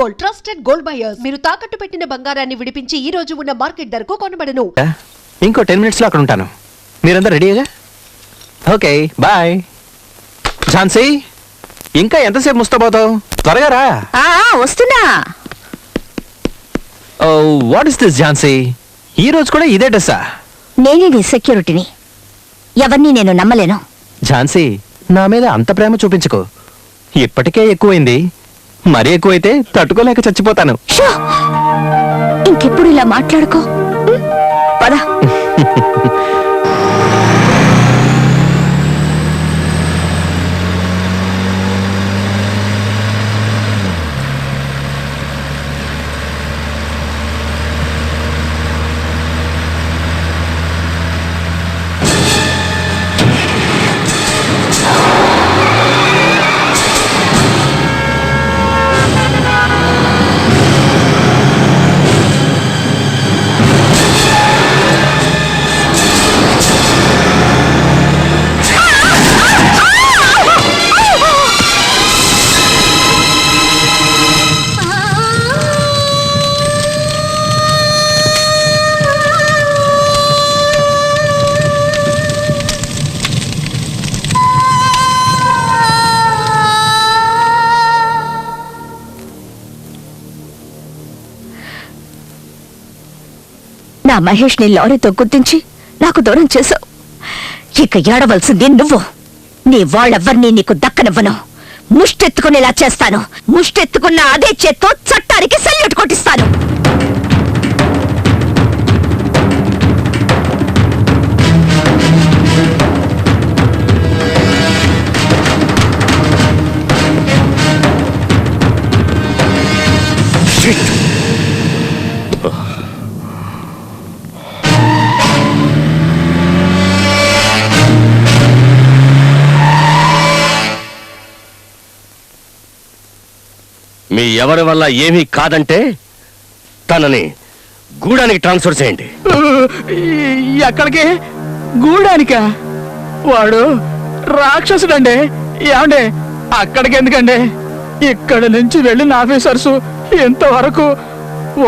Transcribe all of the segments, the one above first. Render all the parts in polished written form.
Gold, trusted gold buyers. మీరు తాకట్టు పెట్టిన బంగారాన్ని విడిపించి ఈ రోజు ఉన్న మార్కెట్ ధరకు కొనబడను. ఇంకో 10 minutes లో అక్కడ ఉంటాను. మీరందరూ రెడీగా? Okay, bye. ఝాన్సీ, ఇంకా ఎంతసేపు ముస్తాబోతావు? త్వరగా రా. వస్తున్నా. What is this Jhansi? ఈ రోజు కూడా ఇదే డ్రెస్సా? నేనే నీ సెక్యూరిటీని. ఎవరిని నేను నమ్మలేను. ఝాన్సీ, నా మీద అంత ప్రేమ చూపించుకో. ఇప్పటికే ఎక్కువైంది, మరీ ఎక్కువైతే తట్టుకోలేక చచ్చిపోతాను. ఇంకెప్పుడు ఇలా మాట్లాడుకో. పద. నా మహేష్ ని లారీతో గుర్తించి నాకు దూరం చేశావు. ఇక ఏడవలసింది నువ్వు. నీ వాళ్ళెవ్వరినీ నీకు దక్కనివ్వను. ముష్టెత్తుకునేలా చేస్తాను. ముష్టెత్తుకున్న అదే చేత్తో చట్టానికి సెల్యూట్ కొట్టిస్తాను. మీ ఎవరి వల్ల ఏమీ కాదంటే తనని గూడానికి ట్రాన్స్ఫర్ చేయండి. ఎక్కడికి? గూడానిక? వాడు రాక్షసుడండి. ఏమండి, అక్కడికి ఎందుకండి? ఇక్కడ నుంచి వెళ్ళిన ఆఫీసర్స్ ఇంతవరకు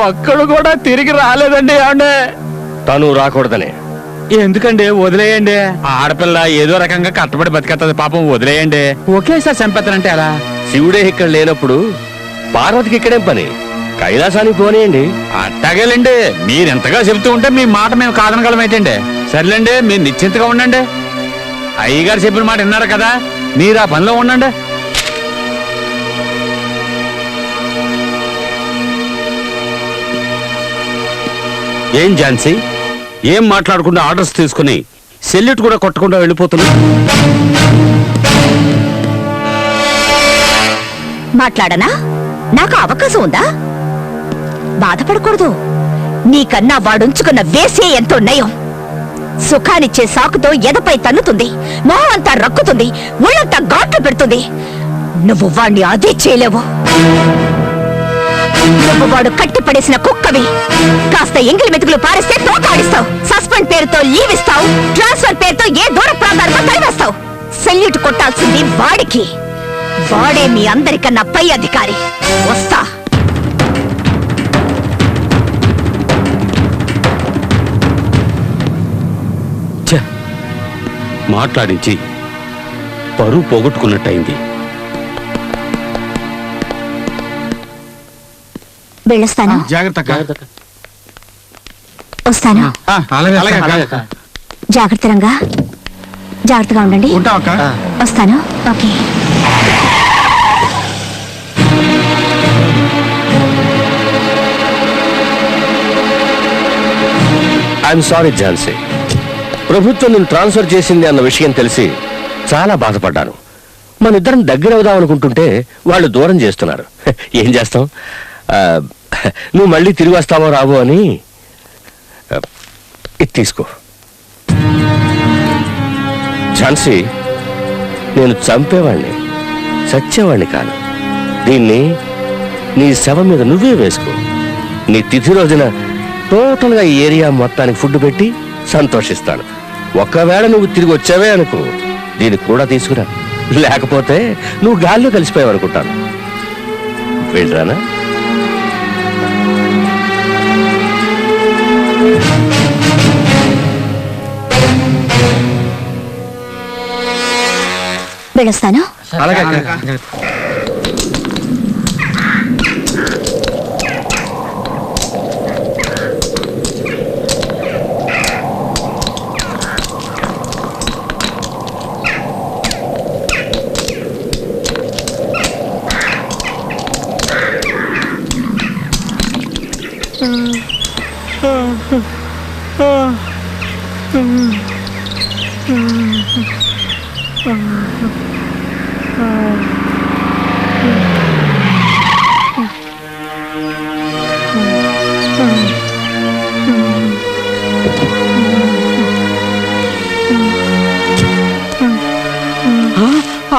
ఒక్కడు కూడా తిరిగి రాలేదండి. ఏమండి, తను రాకూడదని. ఎందుకండి? వదిలేయండి. ఆడపిల్ల ఏదో రకంగా కట్టబడి బతికేస్తుంది. పాపం వదిలేయండి. ఒకేసారి చంపేస్తానంటే అలా? శివుడే ఇక్కడ లేనప్పుడు పార్వతికి ఇక్కడేం పని? కైలాసానికి పోనీయండి. అట్టగలండి. మీరెంతగా చెబుతూ ఉంటే మీ మాట మేము కాదనగలమేటండి. సర్లేండి, మీరు నిశ్చింతగా ఉండండి. అయ్యగారు చెప్పిన మాట విన్నారు కదా, మీరు ఆ పనిలో ఉండండి. ఏం ఝాన్సీ, ఏం మాట్లాడకుండా ఆర్డర్స్ తీసుకుని సెల్యూట్ కూడా కొట్టకుండా వెళ్ళిపోతున్నా? మాట్లాడనా? నాకు అవకాశం ఉందా? బాధపడకూడదు. నీకన్నా వాడుంచుకున్న వేసే ఎంతో నయం. సుఖానిచ్చే సాకుతో ఎదపై తన్నుతుంది, మొహమంతా రక్కుతుంది, ఒళ్ళంతా ఘాట్లు పెడుతుంది. నువ్వు వాణ్ణి అదే చేయలేవు. నువ్వు వాడు కట్టిపడేసిన కుక్కవి. కాస్త ఎంగిలి మెతుకులు పారేస్తే తోకాడిస్తావు. సస్పెండ్ పేరుతో లీవ్ ఇస్తావు. ట్రాన్స్ఫర్ పేరుతో ఏ దూర ప్రాంతానికో తరివేస్తావు. సెల్యూట్ కొట్టాల్సింది వాడికి. వాడే మీ అందరికన్నా పై అధికారి. వస్తా. మాట్లాడించి పరువు పోగొట్టుకున్నట్టయింది. వెళ్ళొస్తాను. జాగ్రత్త. వస్తాను. జాగ్రత్తగా ఉండండి. వస్తాను. ఓకే. ఐఎమ్ సారీ ఝాన్సీ, ప్రభుత్వం నేను ట్రాన్స్ఫర్ చేసింది అన్న విషయం తెలిసి చాలా బాధపడ్డాను. మన ఇద్దరం దగ్గర అవుదాం అనుకుంటుంటే వాళ్ళు దూరం చేస్తున్నారు. ఏం చేస్తాం? నువ్వు మళ్ళీ తిరిగి వస్తావో రావో అని ఇది తీసుకో. ఝాన్సీ, నేను చంపేవాణ్ణి, చచ్చేవాణ్ణి కాను. దీన్ని నీ శవం మీద నువ్వే వేసుకో. నీ తిథి రోజున టోటల్గా ఈ ఏరియా మొత్తానికి ఫుడ్ పెట్టి సంతోషిస్తాను. ఒకవేళ నువ్వు తిరిగి వచ్చావే అనుకో, దీనికి కూడా తీసుకురా. లేకపోతే నువ్వు గాల్లో కలిసిపోయావు అనుకుంటాను. వెళ్ళరానా? వెళ్ళొస్తాను.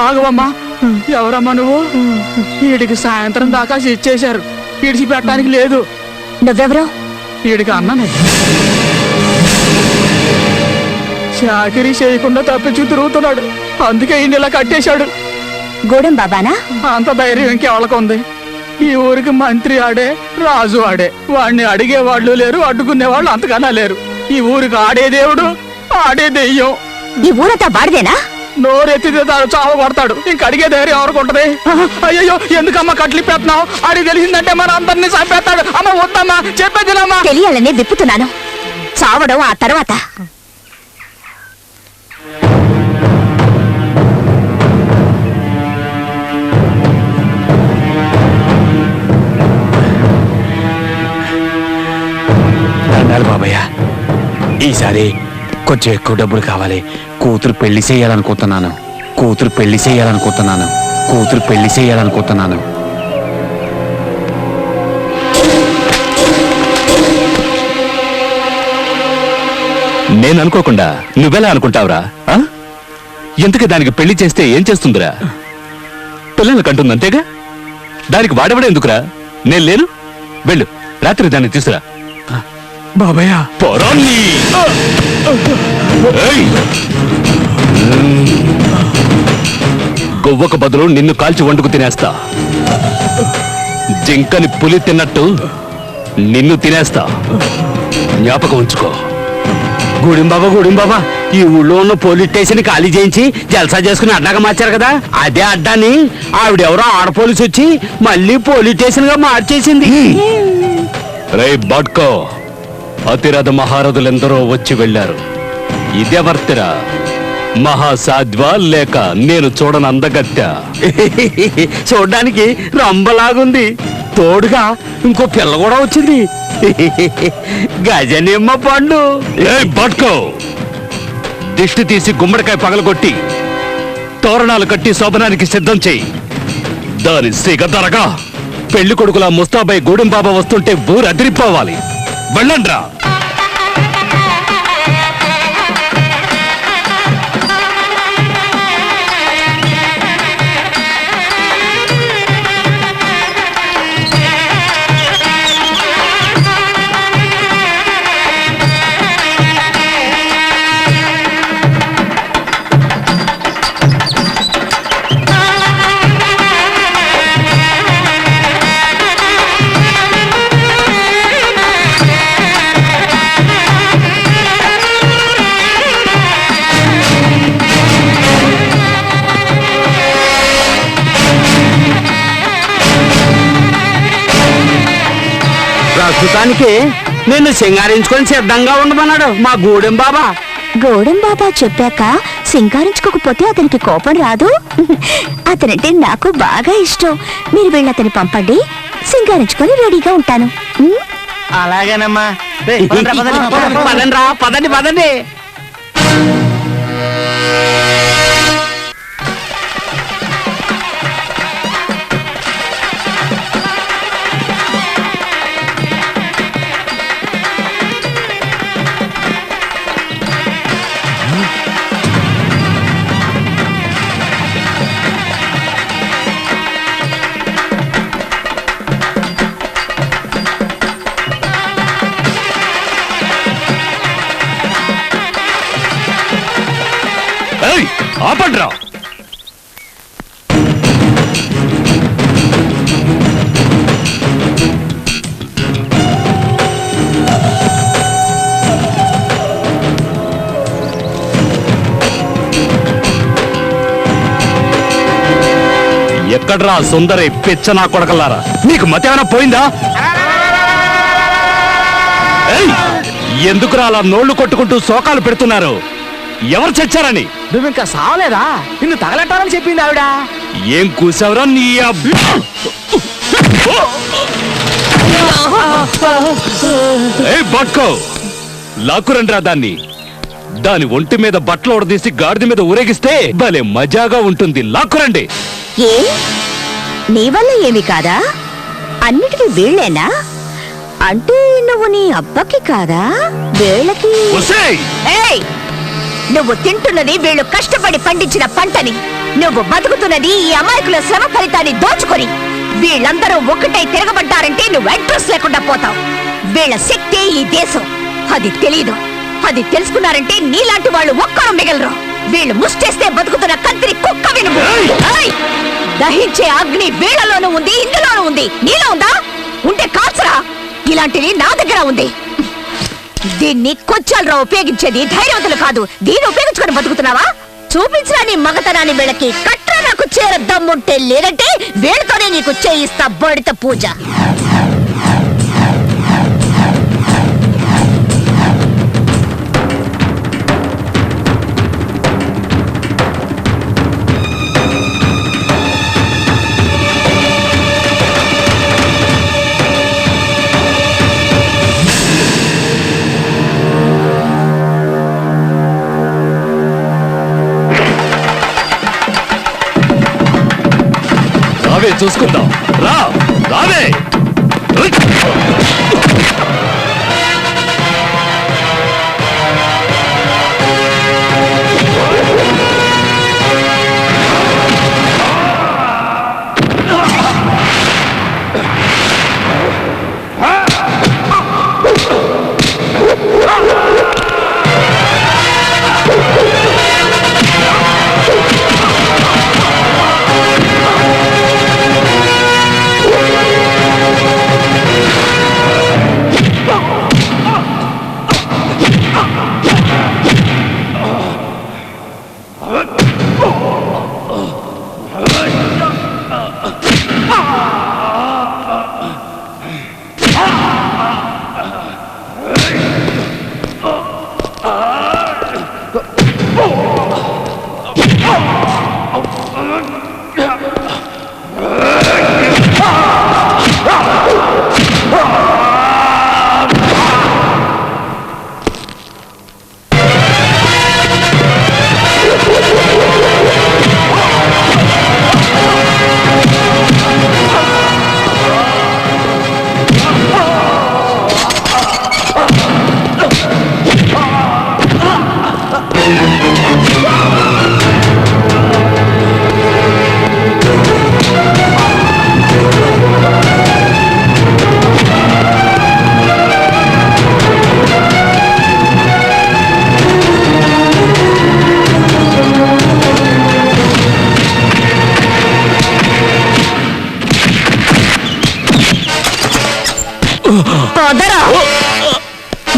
ఆగవమ్మా, ఎవరమ్మా నువ్వు? వీడికి సాయంత్రం దాకా ఇచ్చేశారు, ఇడిచి పెట్టడానికి లేదు. నువ్వెవరో? వీడికి అన్ననే చాకరీ చేయకుండా తప్పించి తిరుగుతున్నాడు, అందుకే ఈయన ఇలా కట్టేశాడు. గూడెం బాబానా? అంత ధైర్యం ఇంకెవరికి ఉంది? ఈ ఊరికి మంత్రి ఆడే, రాజు ఆడే. వాడిని అడిగే వాళ్ళు లేరు, అడ్డుకునే వాళ్ళు అంతకన్నా లేరు. ఈ ఊరికి ఆడే దేవుడు, ఆడే దెయ్యం. ఈ ఊరంతా వాడిదేనా? నోరెత్తితే దాడు చావ కొడతాడు, ఇంక అడిగే ధైర్యం ఎవరికి ఉంటది? అయ్యో, ఎందుకమ్మా కట్లు పెడుతున్నావు? అడిగి తెలిసిందంటే మన అందరినీ చంపేస్తాడు. అమ్మ వద్దమ్మా, చెప్పేదినమ్మా. తెలియాలని విప్పుతున్నాను, చావడం ఆ తర్వాత. దండాలు బాబయ్య, ఈసారి కొంచెం ఎక్కువ డబ్బులు కావాలి. కూతురు పెళ్లి చేయాలనుకుంటున్నాను. నేను అనుకోకుండా నువ్వెలా అనుకుంటావురా? ఎందుకు దానికి పెళ్లి చేస్తే ఏం చేస్తుందిరా? పిల్లలు కంటుంది అంతేగా. దానికి వాడబడే ఎందుకురా? నేను లేను, వెళ్ళు, రాత్రి దాన్ని తీసురా. బాబయ్య, పొరాన్ని గొవ్వకు బదులు నిన్ను కాల్చి వండుకు తినేస్తా. జింకని పులి తిన్నట్టు నిన్ను తినేస్తా, జ్ఞాపకం ఉంచుకో. గూడెం బాబా, ఈ ఊళ్ళో ఉన్న పోలీస్ స్టేషన్ ఖాళీ చేయించి జల్సా చేసుకుని అడ్డాగా మార్చారు కదా, అదే అడ్డాని ఆవిడెవరో ఆడ పోలీసు వచ్చి మళ్ళీ పోలీస్ స్టేషన్ గా మార్చేసింది. రే బాడ్కో, అతిరథ మహారథులెందరో వచ్చి వెళ్ళారు. ఇదెవర్తిరా? మహాసాధ్వా లేక నేను చూడని అందగత్య? చూడ్డానికి రంబలాగుంది, తోడుగా ఇంకో పిల్ల కూడా వచ్చింది. గజనిమ్మ పండు. బాడ్కో, దిష్టి తీసి గుమ్మడికాయ పగలగొట్టి తోరణాలు కట్టి శోభనానికి సిద్ధం చెయ్యి. దాని సిగదరగా పెళ్లి కొడుకులా ముస్తాబాయ్ గూడెం బాబా వస్తుంటే ఊరు అదిరిపోవాలి. వెళ్ళండ్రా. ప్రస్తుతానికి నిన్ను సింగారించుకొని సిద్ధంగా ఉండమన్నాడు మా గూడెం బాబా. గూడెం బాబా చెప్పాక సింగారించుకోకపోతే అతనికి కోపం రాదు. అతనంటే నాకు బాగా ఇష్టం. మీరు వెళ్ళి అతన్ని పంపండి, సింగారించుకొని రెడీగా ఉంటాను. అలాగేనమ్మా. పదండి. ఏయ్ ఎక్కడ్రా సుందరి పిచ్చనా కొడకల్లారా, నీకు మతేమైనా పోయిందా? ఏయ్, ఎందుకురా అలా నోళ్లు కొట్టుకుంటూ శోకాలు పెడుతున్నారు? ఎవరు చచ్చారని? నువ్వు ఇంకా సావలేదా? నిన్ను తగలెట్టాలని చెప్పింది ఆవిడ. ఏం కూసావురా నీ బట్కో లాక్కురండ్రా దాన్ని. దాని ఒంటి మీద బట్టలు ఉడదీసి గాడిద మీద ఊరేగిస్తే భలే మజాగా ఉంటుంది. లాక్కురండి. ఏ నీ వల్ల ఏమి కాదా? అన్నిటికీ వీళ్ళేనా? అంటే నువ్వు నీ అబ్బకి కాదా? వీళ్ళకి ఒసేయ్! ఏయ్! నువ్వు తింటున్నది వీళ్ళు కష్టపడి పండించిన పంటని, నువ్వు బతుకుతున్నది ఈ అమాయకుల శ్రమ ఫలితాన్ని దోచుకొని. వీళ్ళందరూ ఒక్కటై తిరగబడ్డారంటే నువ్వు అడ్రస్ లేకుండా పోతావు. వీళ్ళ శక్తి ఈ దేశం, అది తెలీదు. అది తెలుసుకున్నారంటే నీలాంటి వాళ్ళు ఒక్కరు మిగలరు. వీళ్ళు ముష్టేస్తే బతుకుతున్న కంత్రి కుక్క వినుము. ఏయ్! దహించే అగ్ని వీళ్ళలోనూ ఉంది, ఇందులోనూ ఉంది. నీలో ఉందా? ఉంటే కాల్చరా. ఇలాంటివి నా దగ్గర ఉంది. దీన్ని కొంచెంరా ఉపయోగించేది, ధైర్యవంతులు కాదు. దీన్ని ఉపయోగించుకొని బతుకుతున్నావా? చూపించరా నీ మగతనాన్ని. వీళ్ళకి కట్రా నాకు చేర దమ్ముంటే, లేదంటే వీళ్ళతోనే నీకు చేయిస్తా బడిత పూజ. రావే చూసుకుందాం. రా రావే.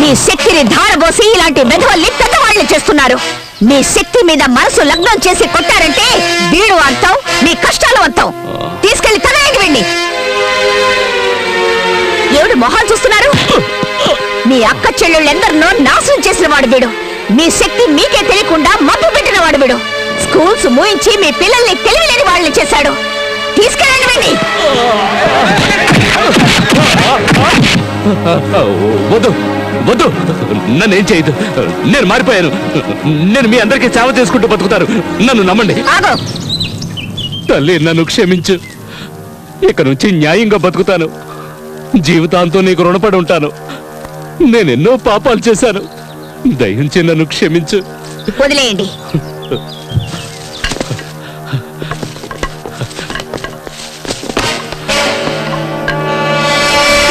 నీ శక్తిని ధారబోసి ఇలాంటి మెదవల్ని పెద్దవాళ్ళు చేస్తున్నారు. నీ శక్తి మీద మనసు లగ్నం చేసి కొట్టారంటే వీడు అంతం, నీ కష్టాలు అంతం. తీసుకెళ్లి తనకి వెండి. ఏమిటి మొహాలు చూస్తున్నారు? మీ అక్క చెల్లెళ్ళెందరినో నాశనం చేసిన వాడు వీడు. మీ శక్తి మీకే తెలియకుండా మబ్బు పెట్టిన వాడు వీడు. స్కూల్స్ మూయించి మీ పిల్లల్ని తెలివిలేని వాళ్ళని చేశాడు. తీసుకెళ్ళండి వెండి. వద్దు వద్దు, నన్నేం చేయదు. నేను మారిపోయాను. నేను మీ అందరికీ సేవ చేసుకుంటూ బతుకుతాను. నన్ను నమ్మండి. ఆగు. తల్లి, నన్ను క్షమించు. ఇక నుంచి న్యాయంగా బతుకుతాను. జీవితాంతో నీకు రుణపడి ఉంటాను. నేనెన్నో పాపాలు చేశాను. దయించి నన్ను క్షమించు. వదిలేయండి.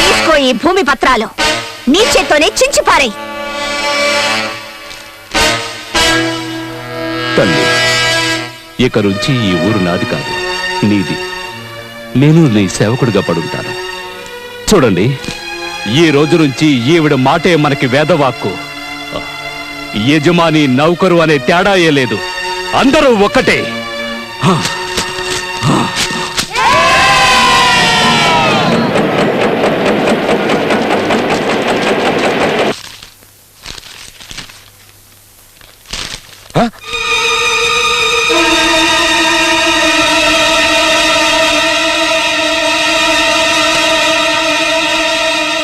తీసుకో ఈ భూమి పత్రాలు. నీ చేత్తోనే చించిపారే. తల్లి, ఇక నుంచి ఈ ఊరు నాది కాదు, నీది. నేను నీ సేవకుడిగా పడుంటాను. చూడండి, ఈ రోజు నుంచి ఈవిడ మాటే మనకి వేదవాక్కు. యజమాని నౌకరు అనే తేడాయే లేదు. అందరూ ఒక్కటే.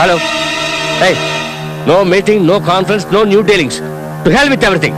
Hello no meeting, no conference, no new dealings. To hell with everything.